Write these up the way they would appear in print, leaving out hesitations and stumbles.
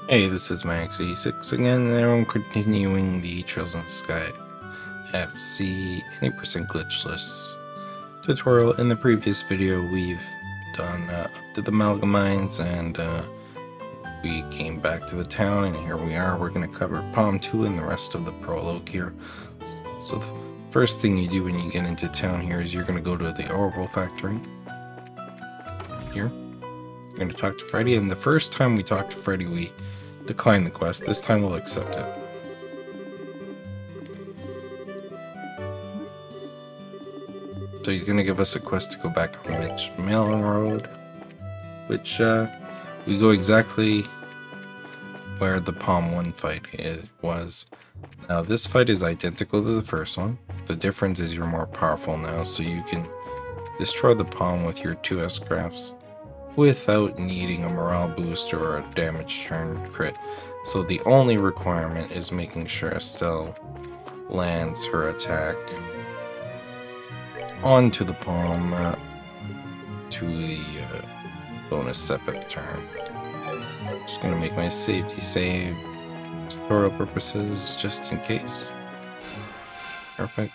Hey, this is Max86 again, and I'm continuing the Trails in the Sky FC 80% glitchless tutorial. In the previous video, we've done up to the Malga Mines, and we came back to the town, and here we are. We're going to cover Palm 2 and the rest of the prologue here. So the first thing you do when you get into town here is you're going to go to the Orbital Factory. Here. You're going to talk to Freddy, and the first time we talked to Freddy, we declined the quest. This time we'll accept it. So he's going to give us a quest to go back on Mitch Mellon Road, which we go exactly where the Palm 1 fight was. Now this fight is identical to the first one. The difference is you're more powerful now, so you can destroy the Palm with your 2S crafts without needing a morale boost or a damage turn crit. So the only requirement is making sure Estelle lands her attack onto the Palm to the bonus Sepith turn. Just gonna make my safety save tutorial purposes just in case. Perfect.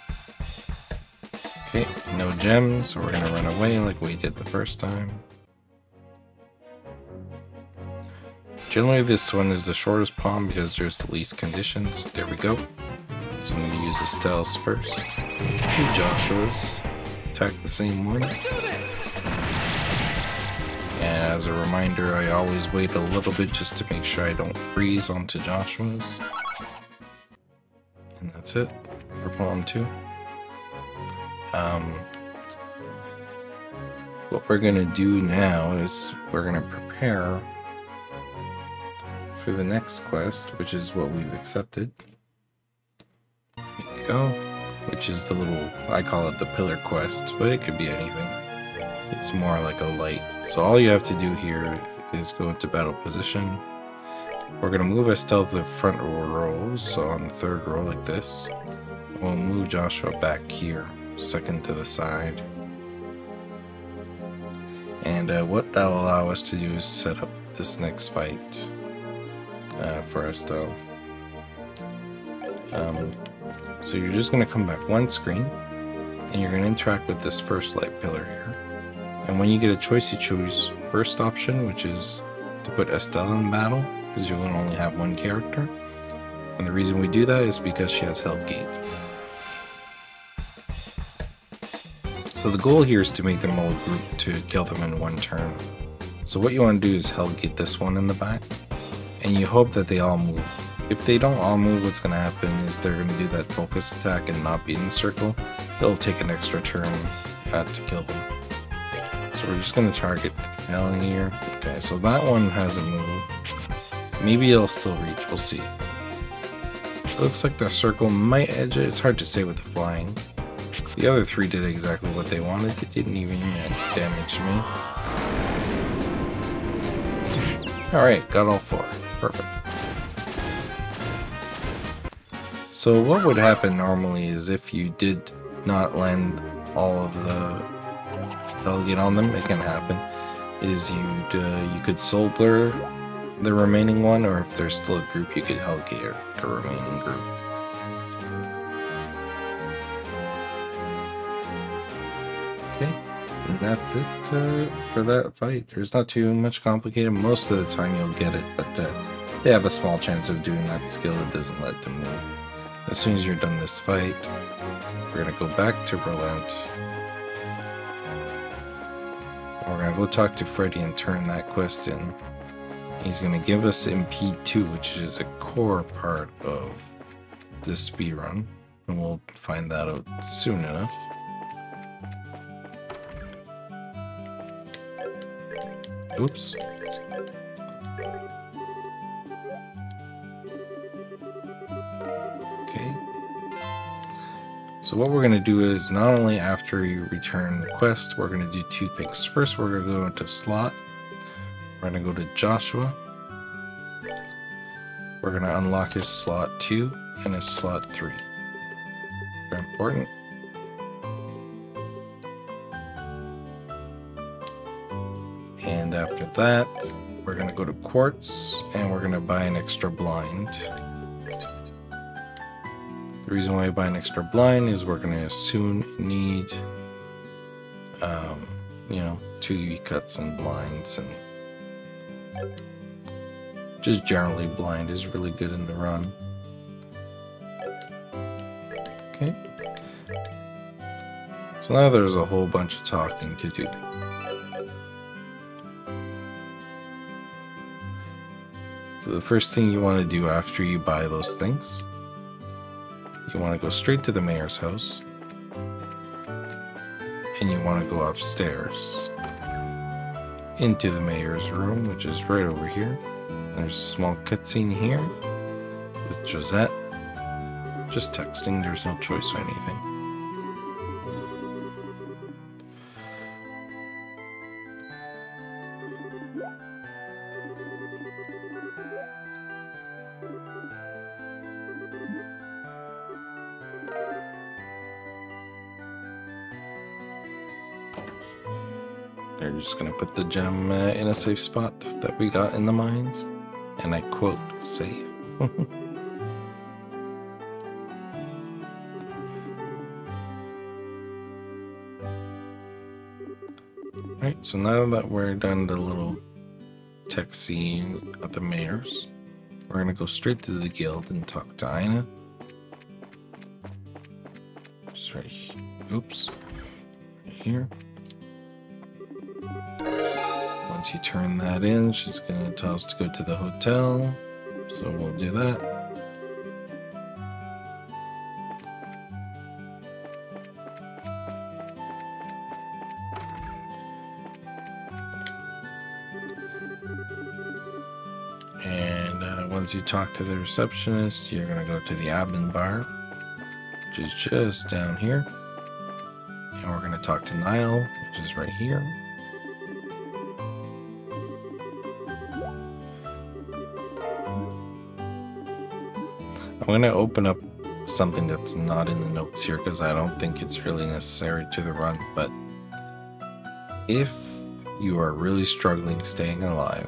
Okay, no gems, so we're gonna run away like we did the first time. Generally this one is the shortest Palm because there's the least conditions. There we go. So I'm going to use Estelle's first. Two Joshua's. Attack the same one. And as a reminder, I always wait a little bit just to make sure I don't freeze onto Joshua's. And that's it for Palm 2. What we're going to do now is we're going to prepare for the next quest, which is what we've accepted. There you go. Which is the little, I call it the pillar quest, but it could be anything. It's more like a light. So all you have to do here is go into battle position. We're going to move Estelle to the front row, so on the third row like this. We'll move Joshua back here, second to the side. And what that will allow us to do is set up this next fight for Estelle. So you're just going to come back one screen, and you're going to interact with this first light pillar here. And when you get a choice, you choose first option, which is to put Estelle in battle, because you'll only have one character. And the reason we do that is because she has Hellgate. So the goal here is to make them all group to kill them in one turn. So what you want to do is Hellgate this one in the back, and you hope that they all move. If they don't all move, what's going to happen is they're going to do that focus attack and not be in the circle. It'll take an extra turn to kill them. So we're just going to target Helen here. Okay, so that one hasn't moved. Maybe it'll still reach, we'll see. It looks like the circle might edge it. It's hard to say with the flying. The other three did exactly what they wanted. It didn't even damage me. Alright, got all four. Perfect. So what would happen normally is if you did not land all of the Hellgate on them, it can happen, is you could soul blur the remaining one, or if there's still a group, you could Hellgate the remaining group. Okay, and that's it for that fight. There's not too much complicated. Most of the time you'll get it, but they have a small chance of doing that skill that doesn't let them move. As soon as you're done this fight, we're going to go back to Berlant. We're going to go talk to Freddy and turn that quest in. He's going to give us MP2, which is a core part of this speedrun, and we'll find that out soon enough. Oops. Okay. So what we're going to do is, not only after you return the quest, we're going to do two things. First, we're going to go into slot. We're going to go to Joshua. We're going to unlock his slot 2 and his slot 3. Very important. And after that, we're gonna go to quartz and we're gonna buy an extra blind. The reason why I buy an extra blind is we're gonna soon need, you know, 2 cuts and blinds, and just generally blind is really good in the run. Okay. So now there's a whole bunch of talking to do. So the first thing you want to do after you buy those things, you want to go straight to the mayor's house, and you want to go upstairs into the mayor's room, which is right over here. There's a small cutscene here with Josette just texting. There's no choice or anything. They're just gonna put the gem in a safe spot that we got in the mines, and I quote, safe. Right, so now that we're done the little tech scene at the mayor's, we're gonna go straight to the guild and talk to Aina. Just right here. Oops. Right here. Once you turn that in, she's gonna tell us to go to the hotel. So we'll do that. And once you talk to the receptionist, you're gonna go to the admin bar, which is just down here. And we're gonna talk to Niall, which is right here. I'm going to open up something that's not in the notes here because I don't think it's really necessary to the run, but if you are really struggling staying alive,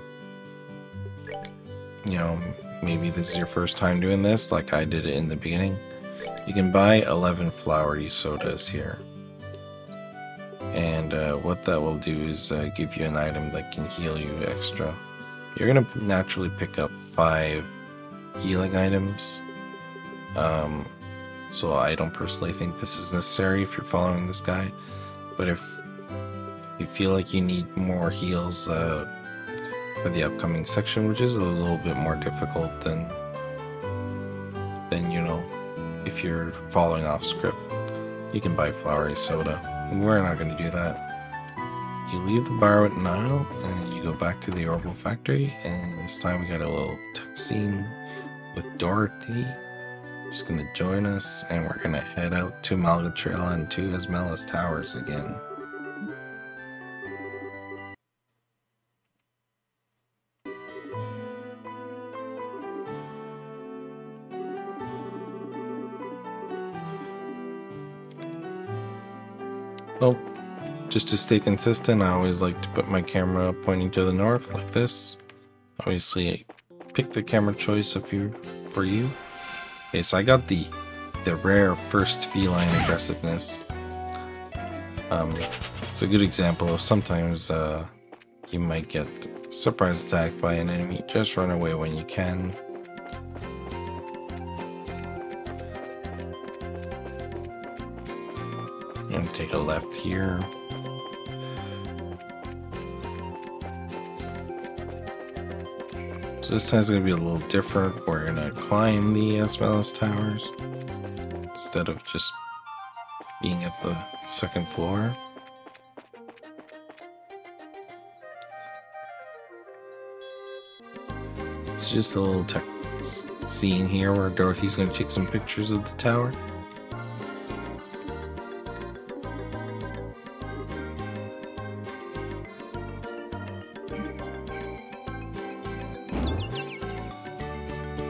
you know, maybe this is your first time doing this like I did it in the beginning, you can buy 11 flowery sodas here. And what that will do is give you an item that can heal you extra. You're going to naturally pick up 5 healing items. So I don't personally think this is necessary if you're following this guy, but if you feel like you need more heals for the upcoming section, which is a little bit more difficult than you know, if you're following off script, you can buy flowery soda. We're not going to do that. You leave the bar with Niall and you go back to the Orbital Factory, and this time we got a little tech scene with Dorothy. She's going to join us, and we're going to head out to Malgatrail and to Asmelas Towers again. Well, just to stay consistent, I always like to put my camera pointing to the north like this. Obviously, pick the camera choice for you. Okay, so I got the rare first feline aggressiveness. It's a good example of sometimes you might get surprise attacked by an enemy. Just run away when you can. I'm gonna take a left here. So this time's gonna be a little different. We're gonna climb the Asmelas Towers instead of just being at the 2nd floor. It's just a little tech scene here where Dorothy's gonna take some pictures of the tower.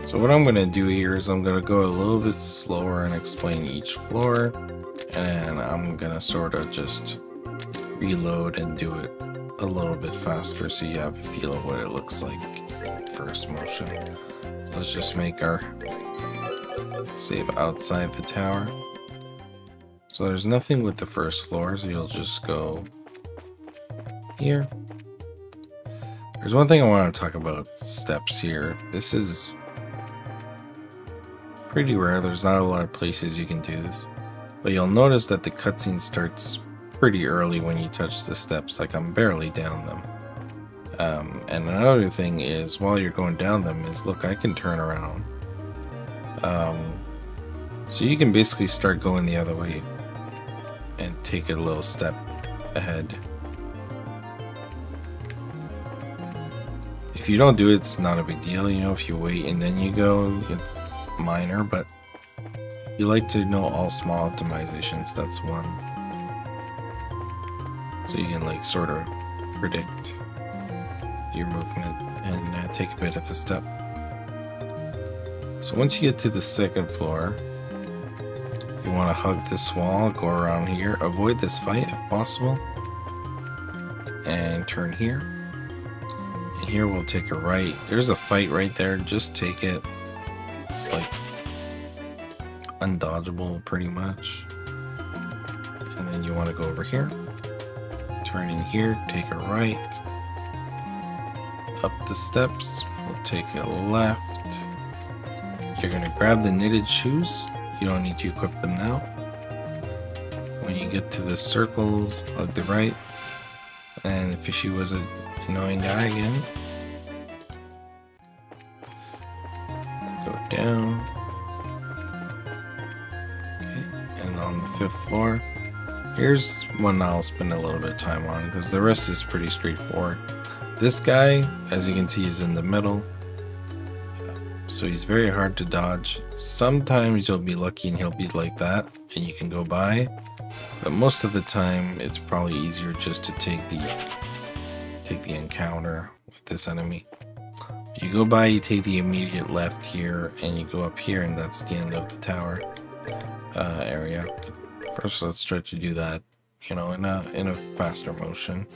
So what I'm going to do here is I'm going to go a little bit slower and explain each floor, and I'm going to sort of just reload and do it a little bit faster so you have a feel of what it looks like in first motion. Let's just make our save outside the tower. So there's nothing with the first floor, so you'll just go here. There's one thing I want to talk about, steps here. This is pretty rare. There's not a lot of places you can do this. But you'll notice that the cutscene starts pretty early when you touch the steps, like I'm barely down them. And another thing is, while you're going down them, is look, I can turn around. So you can basically start going the other way and take a little step ahead. If you don't do it, it's not a big deal. You know, if you wait and then you go, it's minor, but you like to know all small optimizations. That's one. So you can like sort of predict your movement and take a bit of a step. So once you get to the second floor, you want to hug this wall, go around here, avoid this fight if possible, and turn here. And here we'll take a right. There's a fight right there, just take it. It's like undodgeable pretty much. And then you want to go over here, turn in here, take a right, up the steps, we'll take a left. You're going to grab the knitted shoes. You don't need to equip them now. When you get to the circle, hug the right. And the fishy was an annoying guy again. Go down. Okay, and on the 5th floor, here's one I'll spend a little bit of time on because the rest is pretty straightforward. This guy, as you can see, is in the middle. So he's very hard to dodge. Sometimes you'll be lucky and he'll be like that and you can go by, but most of the time it's probably easier just to take the encounter with this enemy. You go by, you take the immediate left here and you go up here, and that's the end of the tower area. First, let's try to do that, you know, in a faster motion.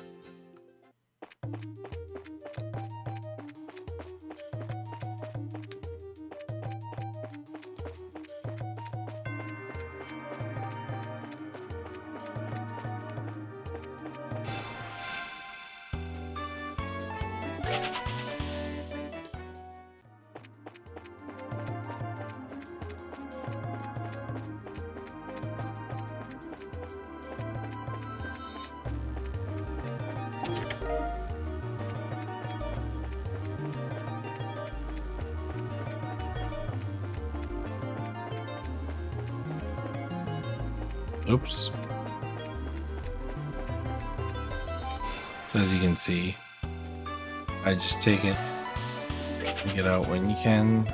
Oops. So as you can see, I just take it, get out when you can.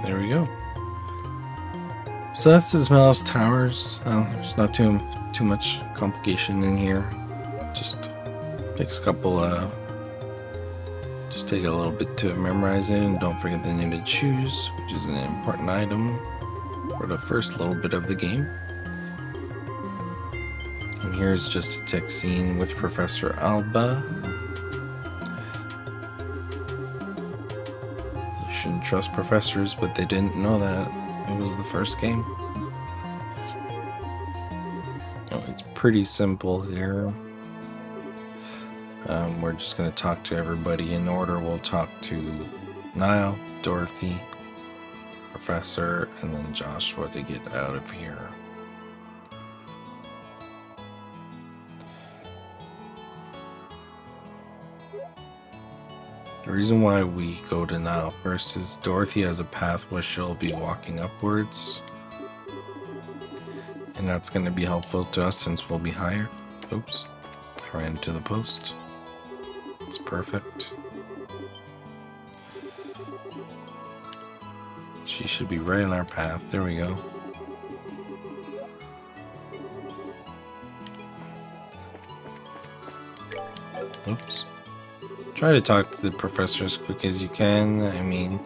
There we go. So that's Ismail's Towers. There's not too much complication in here. Just takes a couple just take a little bit to memorize it, and don't forget the knitted shoes, which is an important item for the first little bit of the game. And here's just a text scene with Professor Alba. You shouldn't trust professors, but they didn't know that it was the first game. Oh, it's pretty simple here. We're just going to talk to everybody in order. We'll talk to Niall, Dorothy, Professor, and then Joshua to get out of here. The reason why we go to Niall first is Dorothy has a path where she'll be walking upwards, and that's going to be helpful to us since we'll be higher. Oops, I ran into the post. It's perfect. She should be right in our path. There we go. Oops. Try to talk to the professor as quick as you can. I mean,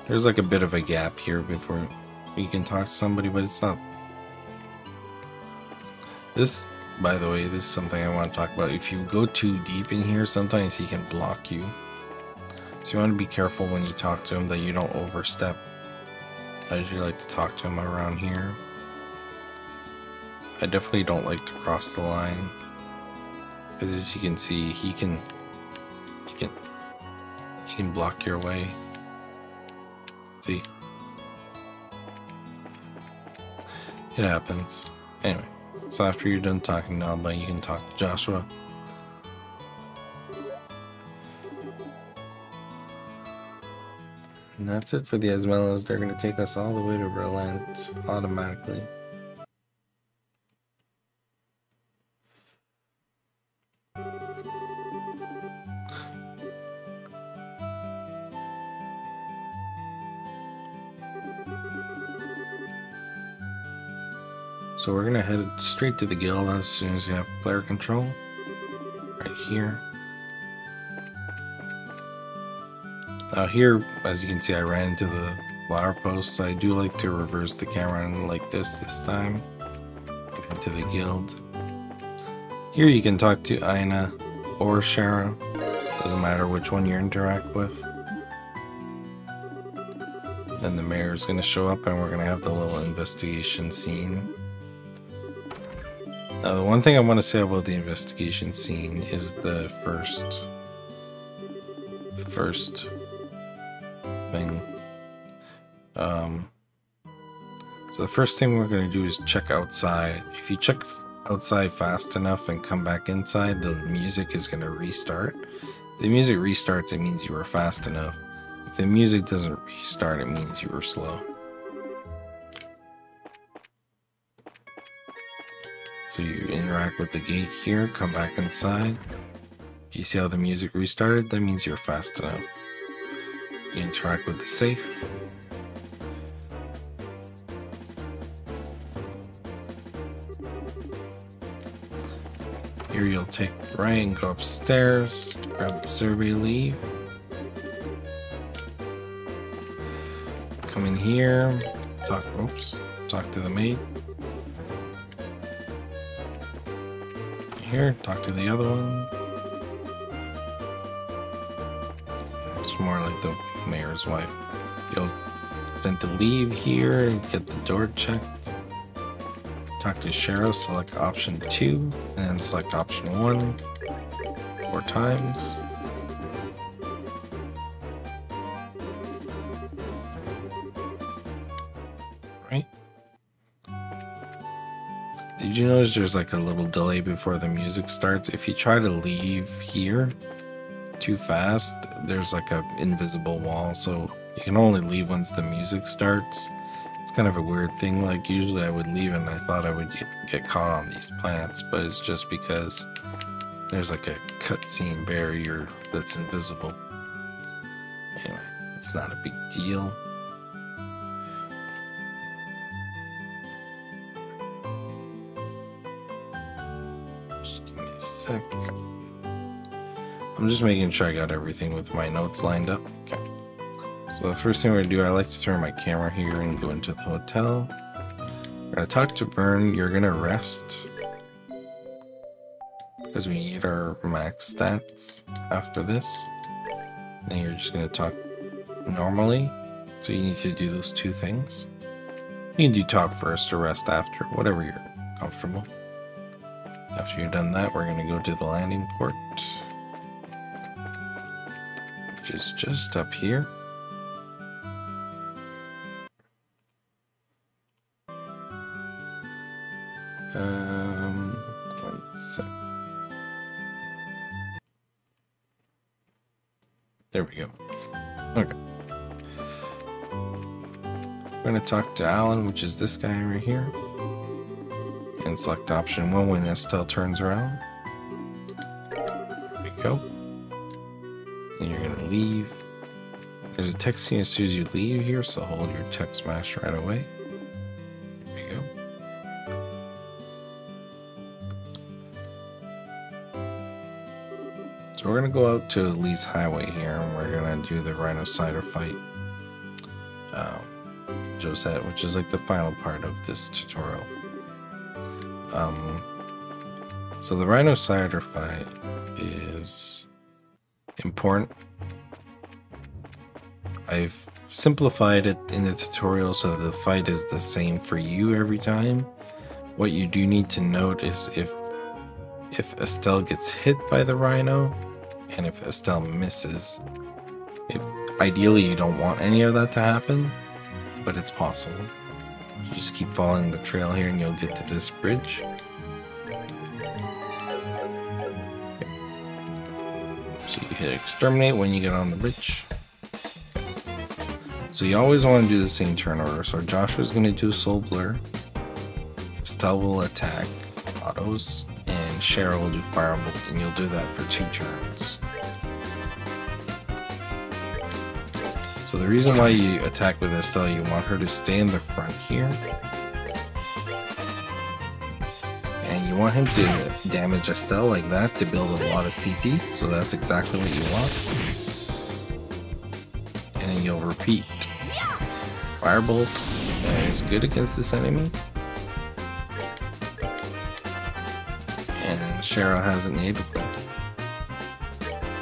there's like a bit of a gap here before you can talk to somebody, but it's not This, by the way, this is something I want to talk about. If you go too deep in here, sometimes he can block you. So you want to be careful when you talk to him that you don't overstep. I usually like to talk to him around here. I definitely don't like to cross the line, because as you can see, he can block your way. See? It happens. Anyway, so after you're done talking to Alba, you can talk to Joshua. And that's it for the Asmellos. They're going to take us all the way to Berlant automatically. So we're going to head straight to the guild as soon as you have player control. Right here. Now here, as you can see, I ran into the flower posts. I do like to reverse the camera and like this time. Into the guild. Here you can talk to Aina or Shara. Doesn't matter which one you interact with. Then the mayor is going to show up and we're going to have the little investigation scene. Now, the one thing I want to say about the investigation scene is the first thing. So the first thing we're going to do is check outside. If you check outside fast enough and come back inside, the music is going to restart. If the music restarts, it means you were fast enough. If the music doesn't restart, it means you were slow. So you interact with the gate here, come back inside. You see how the music restarted? That means you're fast enough. You interact with the safe. Here you'll take right and go upstairs, grab the survey leaf. Come in here, talk to the maid. Here, talk to the other one. It's more like the mayor's wife. You'll then to leave here and get the door checked. Talk to Shara, select option 2, and then select option 1 4 times. Right? Did you notice there's like a little delay before the music starts? If you try to leave here too fast, there's like an invisible wall, so you can only leave once the music starts. It's kind of a weird thing. Like usually I would leave and I thought I would get caught on these plants, but it's just because there's like a cutscene barrier that's invisible. Anyway, it's not a big deal. Just give me a sec. I'm just making sure I got everything with my notes lined up. Okay. So the first thing we're going to do, I like to turn my camera here and go into the hotel. We're going to talk to Vern. You're going to rest, because we need our max stats after this. And you're just going to talk normally. So you need to do those two things. You can do talk first or rest after, whatever you're comfortable. After you're done that, we're going to go to the landing port, which is just up here. One sec. There we go. Okay. We're going to talk to Alan, which is this guy right here. And select option 1 when Estelle turns around. There we go. And you're going to leave. There's a text scene as soon as you leave here, so hold your text smash right away. There we go. So we're going to go out to Lee's Highway here, and we're going to do the Rhino Cider fight. Josette, which is like the final part of this tutorial. So the Rhino Cider fight is important. I've simplified it in the tutorial so the fight is the same for you every time. What you do need to note is if Estelle gets hit by the Rhino and if Estelle misses. If ideally you don't want any of that to happen, but it's possible. You just keep following the trail here and you'll get to this bridge. So you hit exterminate when you get on the bridge. So you always want to do the same turn order. So Joshua's going to do Soul Blur. Estelle will attack autos. And Cheryl will do Firebolt. And you'll do that for 2 turns. So the reason why you attack with Estelle, you want her to stay in the front here. And you want him to damage Estelle like that to build a lot of CP. So that's exactly what you want. And then you'll repeat. Firebolt is good against this enemy. And Cheryl has an natively.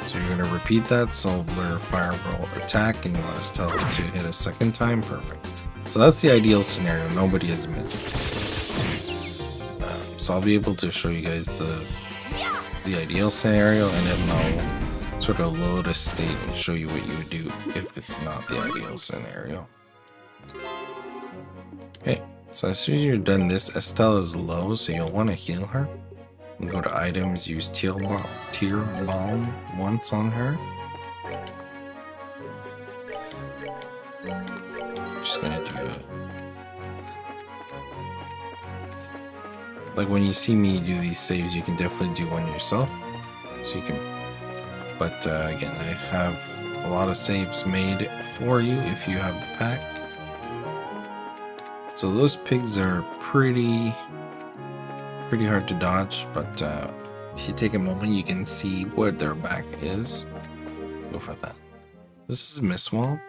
So you're going to repeat that, Soul Blur, Firebolt, attack, and you want Estelle to hit a second time. Perfect. So that's the ideal scenario. Nobody has missed. So I'll be able to show you guys the ideal scenario, and then I'll sort of load a state and show you what you would do if it's not the ideal scenario. Okay, so as soon as you're done this, Estelle is low, so you'll want to heal her. And go to items, use Tear Balm once on her. Just gonna do it. Like when you see me do these saves, you can definitely do one yourself. So you can, but again, I have a lot of saves made for you if you have the pack. So those pigs are pretty hard to dodge, but if you take a moment, you can see what their back is. Go for that. This is Mistwall.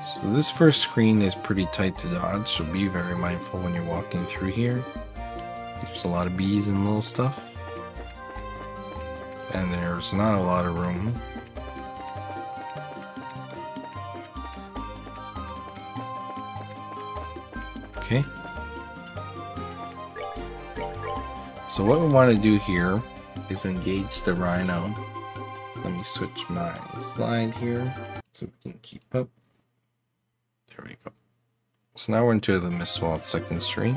So this first screen is pretty tight to dodge, so be very mindful when you're walking through here. There's a lot of bees and little stuff, and there's not a lot of room. Okay. So what we want to do here is engage the Rhino. Let me switch my slide here so we can keep up. There we go. So now we're into the Mistwall second stream.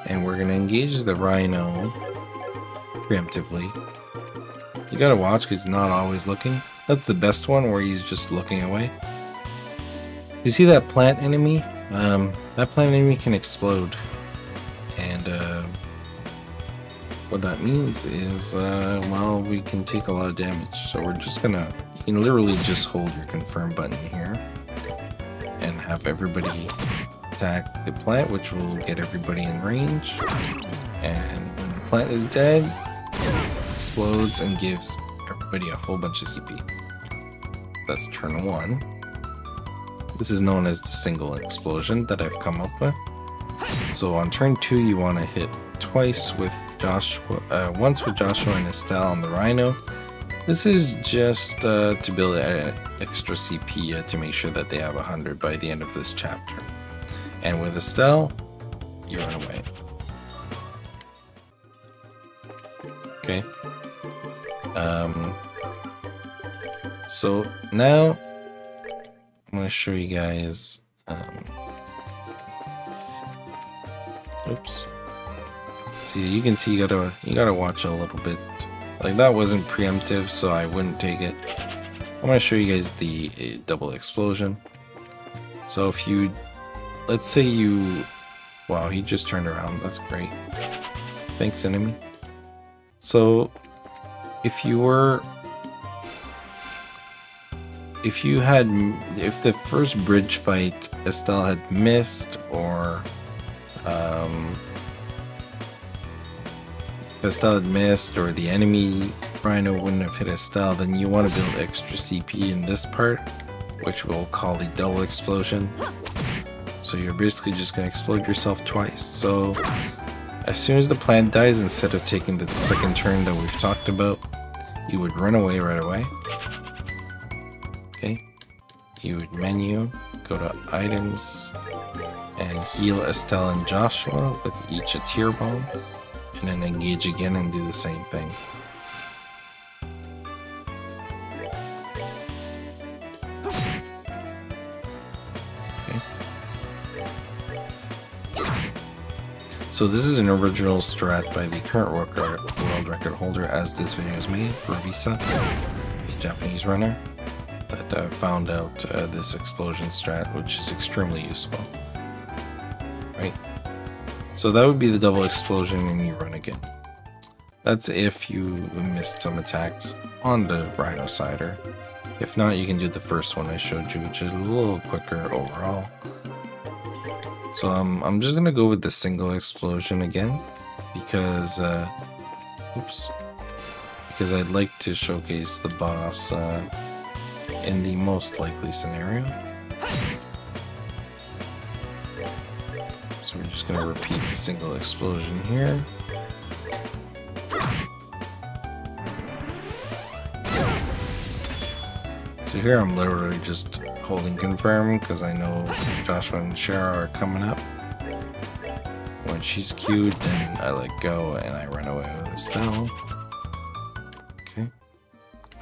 And we're going to engage the Rhino preemptively. You gotta watch because he's not always looking. That's the best one where he's just looking away. You see that plant enemy? That plant enemy can explode. And what that means is, well, we can take a lot of damage. So we're just gonna, you can literally just hold your confirm button here and have everybody attack the plant, which will get everybody in range. And when the plant is dead, it explodes and gives everybody a whole bunch of CP. That's turn 1. This is known as the single explosion that I've come up with. So on turn 2, you want to hit twice with Joshua, once with Joshua and Estelle on the Rhino. This is just to build extra CP to make sure that they have 100 by the end of this chapter. And with Estelle, you run away. Okay. So now I'm going to show you guys. Oops. See, you can see you gotta watch a little bit. Like that wasn't preemptive, so I wouldn't take it. I'm gonna show you guys the double explosion. So if you, let's say you, wow, he just turned around. That's great. Thanks, enemy. So if you were, if the first bridge fight Estelle had missed, or if Estelle had missed, or the enemy Rhino wouldn't have hit Estelle, then you want to build extra CP in this part, which we'll call the double explosion. So you're basically just going to explode yourself twice. So As soon as the plant dies, instead of taking the second turn that we've talked about, you would run away right away. Okay. You would menu, go to items, and heal Estelle and Joshua with each a tear bomb, and then engage again and do the same thing. So this is an original strat by the current world record holder as this video is made, Ravisa, a Japanese runner, that found out this explosion strat, which is extremely useful. Right? So that would be the double explosion and you run again. That's if you missed some attacks on the Rhinocider. If not, you can do the first one I showed you, which is a little quicker overall. So I'm just gonna go with the single explosion again because because I'd like to showcase the boss in the most likely scenario. So we're just gonna repeat the single explosion here. So here I'm literally just holding confirm because I know Joshua and Shara are coming up. When she's queued, then I let go and I run away with Estelle. Okay.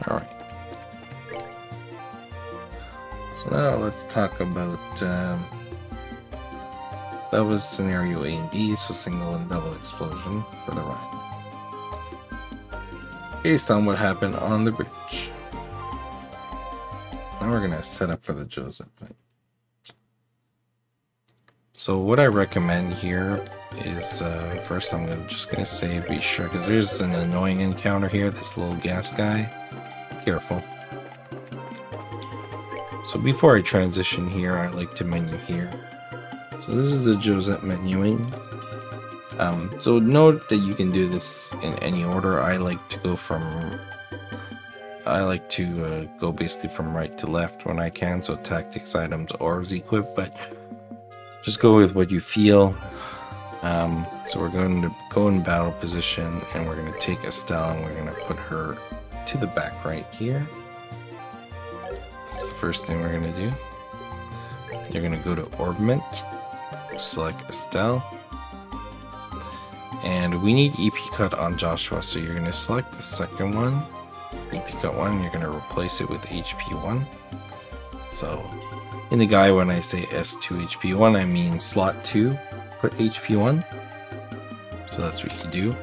Alright. So now let's talk about that was scenario A and B, so single and double explosion for the Rhino. Based on what happened on the bridge. Now we're gonna set up for the Joseph fight. So what I recommend here is first I'm just gonna save, be sure, because there's an annoying encounter here, this little gas guy. Careful. So before I transition here, I like to menu here. So this is the Joseph menuing. So note that you can do this in any order. I like to go go basically from right to left when I can, so tactics, items, orbs, equip, but just go with what you feel. So we're going to go in battle position and we're going to take Estelle and we're going to put her to the back right here. That's the first thing we're going to do. You're going to go to Orbment, select Estelle, and we need EP cut on Joshua, so you're going to select the second one. EP cut 1, you're going to replace it with HP 1. So in the guide when I say S2 HP 1, I mean slot 2 put HP 1. So that's what you do.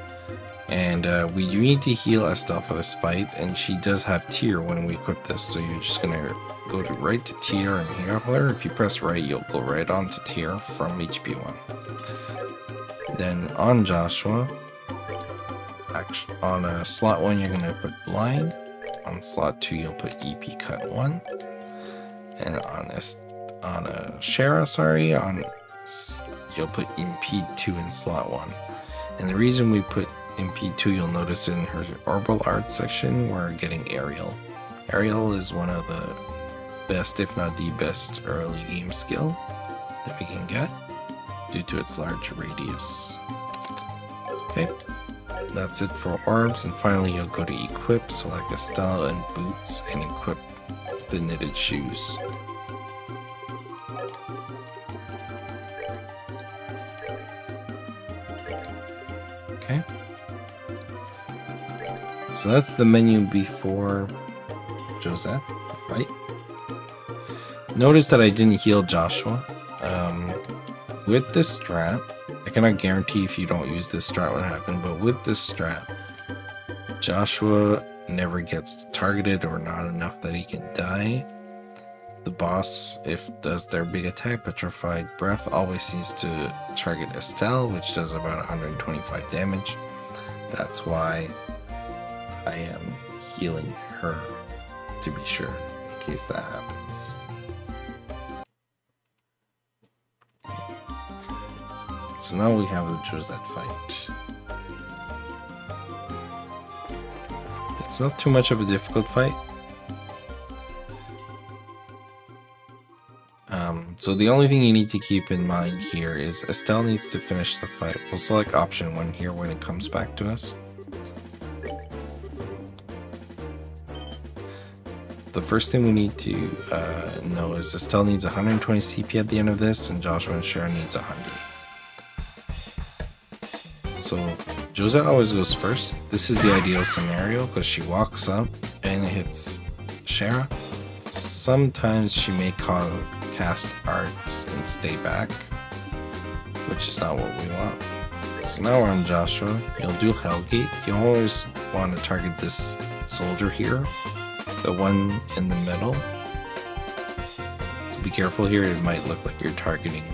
And we do need to heal Estelle for this fight, and she does have tier when we equip this, so you're just going to go to right to tier and heal her. If you press right, you'll go right on to tier from HP 1. Then on Joshua, on slot 1 you're going to put blind, on slot 2 you'll put EP cut 1, and on Shara, you'll put impede 2 in slot 1. And the reason we put impede 2, you'll notice in her orbital art section, we're getting Aerial. Aerial is one of the best, if not the best, early game skill that we can get due to its large radius. Okay. That's it for orbs, and finally you'll go to equip, select Estelle and boots, and equip the knitted shoes. Okay. So that's the menu before Joseph, right? Notice that I didn't heal Joshua. With this strat, I cannot guarantee if you don't use this strat what happened, but with this strat, Joshua never gets targeted or not enough that he can die. The boss, if does their big attack, Petrified Breath, always seems to target Estelle, which does about 125 damage. That's why I am healing her, to be sure, in case that happens. So now we have the Joseph fight. It's not too much of a difficult fight. So the only thing you need to keep in mind here is Estelle needs to finish the fight. We'll select option 1 here when it comes back to us. The first thing we need to know is Estelle needs 120 CP at the end of this, and Joshua and Shara needs 100. So Josette always goes first. This is the ideal scenario because she walks up and hits Shara. Sometimes she may cast arts and stay back, which is not what we want. So now we're on Joshua. You'll do Hellgate. You always want to target this soldier here, the one in the middle. So be careful here, it might look like you're targeting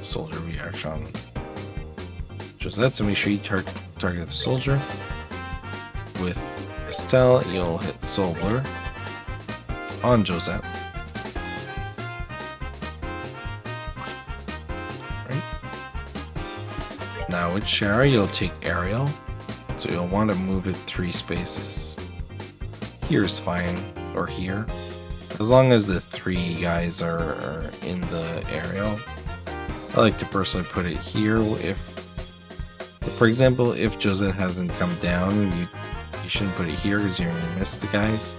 soldier reaction. Josette, so make sure you target the soldier. With Estelle, you'll hit Soul Blur on Josette. Right. Now with Shara, you'll take Aerial, so you'll want to move it 3 spaces. Here is fine, or here, as long as the 3 guys are in the Aerial. I like to personally put it here. If, for example, if Josette hasn't come down, you shouldn't put it here because you're going to miss the guys.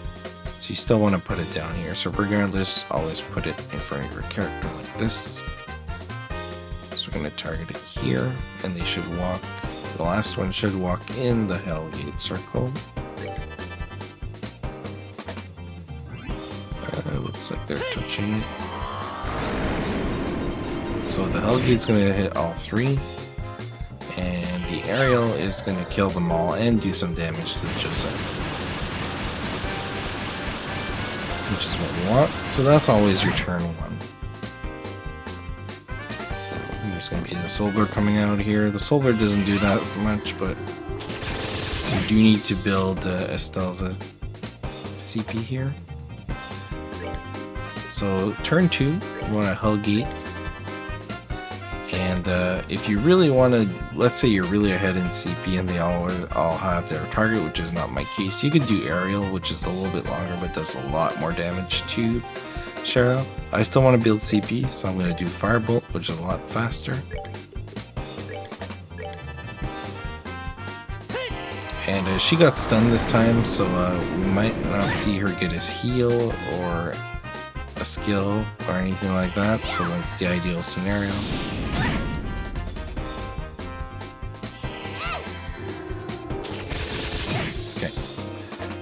So you still want to put it down here. So regardless, always put it in front of your character like this. So we're going to target it here, and they should walk. The last one should walk in the Hellgate circle. Looks like they're touching it. So the Hellgate's going to hit all 3. And the Aerial is going to kill them all and do some damage to Josette, which is what we want. So that's always your turn 1. There's going to be the Soul Blur coming out here. The Soul Blur doesn't do that much, but you do need to build Estelle's CP here. So turn 2, you want to Hellgate. And if you really want to, let's say you're really ahead in CP and they all have their target, which is not my case, you could do Aerial, which is a little bit longer but does a lot more damage to Shara. I still want to build CP, so I'm going to do Firebolt, which is a lot faster. And she got stunned this time, so we might not see her get a heal or a skill or anything like that, so that's the ideal scenario. Okay,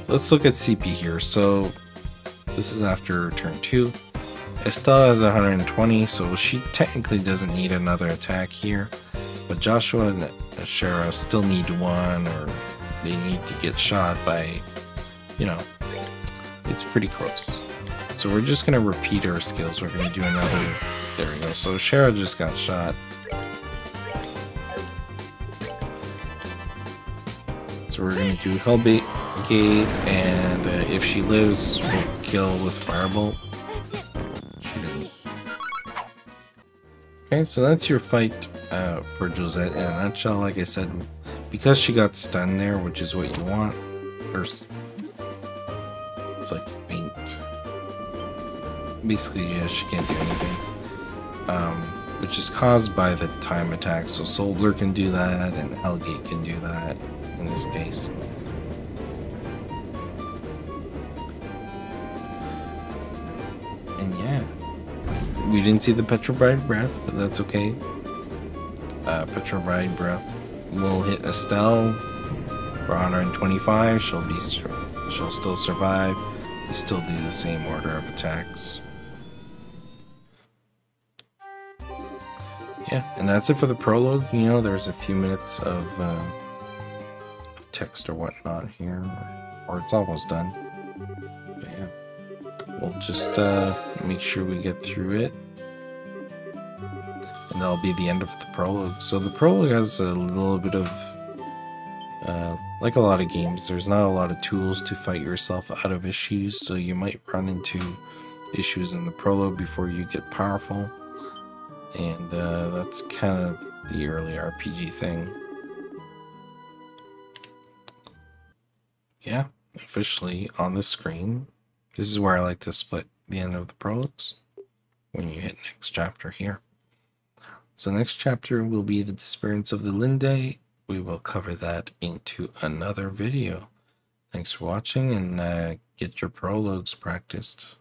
so let's look at CP here. So this is after turn 2. Estelle has 120, so she technically doesn't need another attack here, but Joshua and Shara still need 1, or they need to get shot by, you know, it's pretty close. So we're just going to repeat our skills. We're going to do another, there we go. So Shara just got shot. So we're going to do Hellgate, and if she lives, we'll kill with Firebolt. She didn't. Okay, so that's your fight for Josette in a nutshell. Like I said, because she got stunned there, which is what you want, there's, it's like faint. Basically, yeah, she can't do anything, which is caused by the time attack. So Soul Blur can do that, and Hellgate can do that in this case. And yeah, we didn't see the Petrobras Breath, but that's okay. Petrobras Breath will hit Estelle for 125. She'll still survive. We still do the same order of attacks. Yeah, and that's it for the prologue. You know, there's a few minutes of text or whatnot here, or it's almost done. But yeah, we'll just make sure we get through it, and that'll be the end of the prologue. So the prologue has a little bit of, like a lot of games, there's not a lot of tools to fight yourself out of issues, so you might run into issues in the prologue before you get powerful. And that's kind of the early RPG thing. Yeah, officially on the screen. This is where I like to split the end of the prologues. when you hit next chapter here. So next chapter will be the disappearance of the Linde. We will cover that into another video. Thanks for watching, and get your prologues practiced.